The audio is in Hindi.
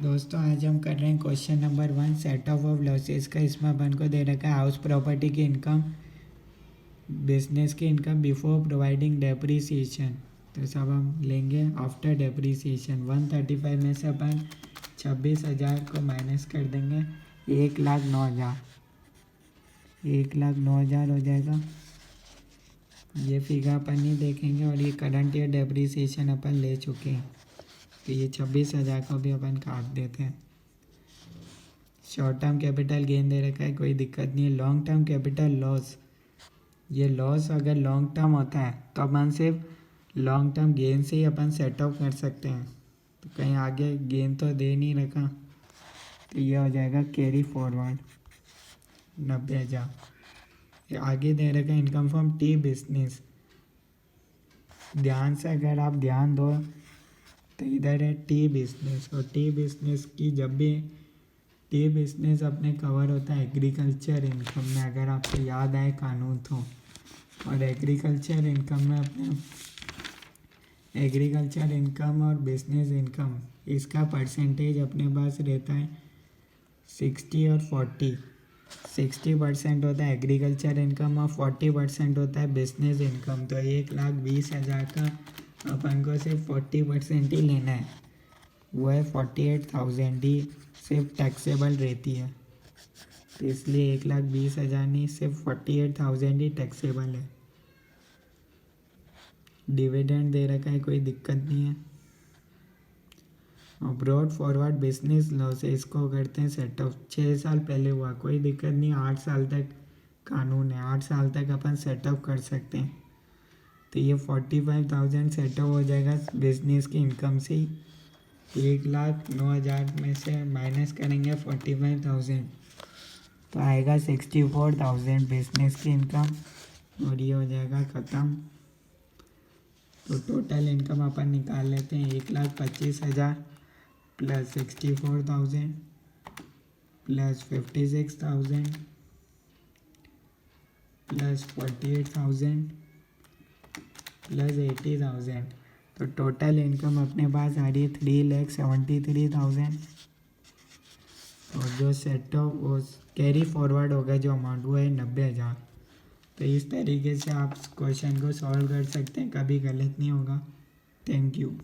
दोस्तों आज हम कर रहे हैं question number 1 set of losses का। इसमें अपन को दे रखा है हाउस प्रॉपर्टी की इनकम, बिजनेस की इनकम बिफोर प्रोवाइडिंग डेप्रीसिएशन। तो सब हम लेंगे आफ्टर डेप्रीसिएशन। 135 में से अपन 26,000 को माइनस कर देंगे। 1,09,000 1,09,000 हो जाएगा। ये फिगर अपन नहीं देखेंगे और ये करंट ईयर डेप्रीसिएशन अपन ले चुके हैं, तो ये 26,000 को भी अपन काट देते हैं। शॉर्ट टर्म कैपिटल गेन दे रखा है, कोई दिक्कत नहीं है। लॉन्ग टर्म कैपिटल लॉस, ये लॉस अगर लॉन्ग टर्म होता है तो अपन सिर्फ लॉन्ग टर्म गेन से ही अपन सेट ऑफ कर सकते हैं, तो कहीं आगे गेन तो दे नहीं रखा, तो ये हो जाएगा कैरी फॉरवर्ड 90,000। ये आगे दे रखा है इनकम फ्रॉम टी बिजनेस। ध्यान से अगर आप ध्यान दो तो इधर है टी बिजनेस, और टी बिजनेस की जब भी टी बिजनेस अपने कवर होता है एग्रीकल्चर इनकम में, अगर आपको याद आए कानून तो। और एग्रीकल्चर इनकम में अपने एग्रीकल्चर इनकम और बिजनेस इनकम, इसका परसेंटेज अपने पास रहता है 60 और 40। 60% होता है एग्रीकल्चर इनकम और 40% होता है बिजनेस इनकम। तो 1,20,000 का अपन को सिर्फ 40% ही लेना है, वो है 48,000 ही सिर्फ टैक्सेबल रहती है। तो इसलिए 1,20,000 नहीं, सिर्फ 48,000 ही टैक्सेबल है। डिविडेंड दे रखा है, कोई दिक्कत नहीं है। और ब्रॉड फॉरवर्ड बिजनेस लॉस है, इसको करते हैं सेट ऑफ। 6 साल पहले हुआ, कोई दिक्कत नहीं, 8 साल तक कानून है, 8 साल तक अपन सेट ऑफ कर सकते हैं। तो ये 45,000 सेट ऑफ हो जाएगा बिजनेस की इनकम से ही। 1,09,000 में से माइनस करेंगे 45,000, तो आएगा 64,000 बिजनेस की इनकम, और ये हो जाएगा ख़त्म। तो टोटल इनकम अपन निकाल लेते हैं, 1,25,000 प्लस 64,000 प्लस 56,000 प्लस 48,000 प्लस 80,000। तो टोटल इनकम अपने पास आ रही है 3,73,000। और जो सेट ऑफ वो कैरी फॉरवर्ड होगा जो अमाउंट, वो है 90,000। तो इस तरीके से आप क्वेश्चन को सॉल्व कर सकते हैं, कभी गलत नहीं होगा। Thank you.